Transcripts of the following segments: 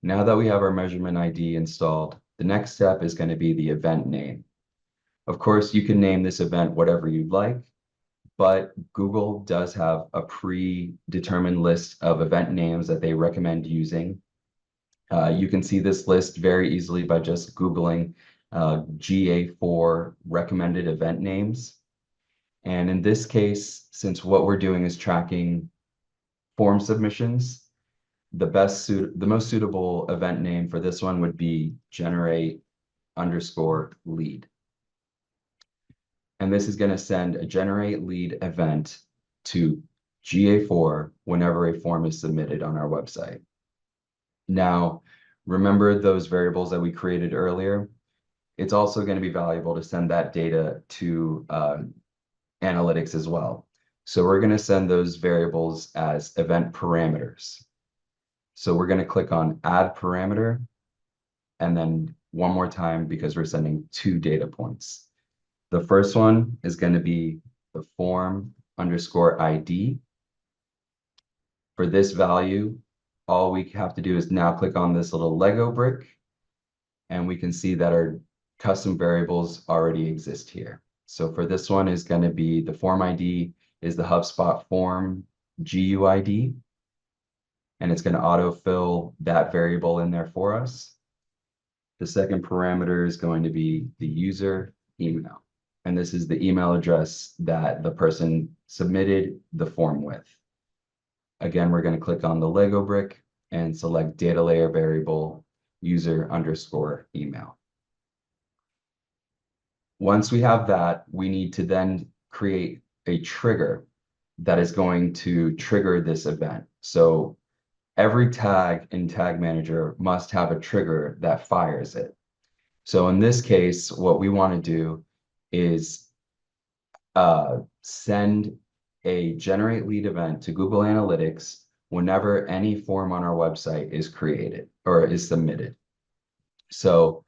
Now that we have our measurement ID installed, the next step is going to be the event name. Of course, you can name this event whatever you'd like, but Google does have a predetermined list of event names that they recommend using. You can see this list very easily by just Googling GA4 recommended event names. And in this case, since what we're doing is tracking form submissions, the most suitable event name for this one would be generate_lead. And this is going to send a generate lead event to GA4 whenever a form is submitted on our website. Now, remember those variables that we created earlier? It's also going to be valuable to send that data to analytics as well. So we're going to send those variables as event parameters. So we're going to click on add parameter, and then one more time because we're sending 2 data points. The first one is going to be the form_ID. For this value, all we have to do is now click on this little Lego brick, and we can see that our custom variables already exist here. So for this one is going to be the form ID is the HubSpot form GUID, and it's going to autofill that variable in there for us. The second parameter is going to be the user email, and this is the email address that the person submitted the form with. Again, we're going to click on the Lego brick and select data layer variable user_email. Once we have that, we need to then create a trigger that is going to trigger this event. So every tag in Tag Manager must have a trigger that fires it. So in this case, what we want to do is send a generate lead event to Google Analytics whenever any form on our website is created or is submitted. So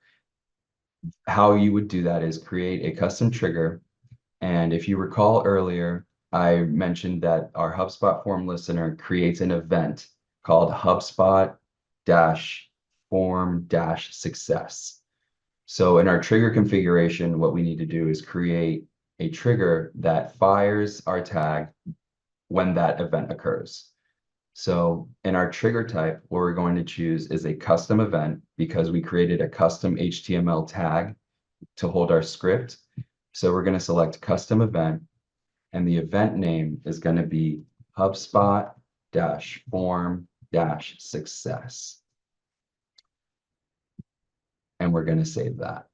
how you would do that is create a custom trigger. And if you recall earlier, I mentioned that our HubSpot form listener creates an event called HubSpot-form-success. So in our trigger configuration, what we need to do is create a trigger that fires our tag when that event occurs. So in our trigger type, what we're going to choose is a custom event because we created a custom HTML tag to hold our script. So we're going to select custom event, and the event name is going to be HubSpot-form-success. And we're going to save that.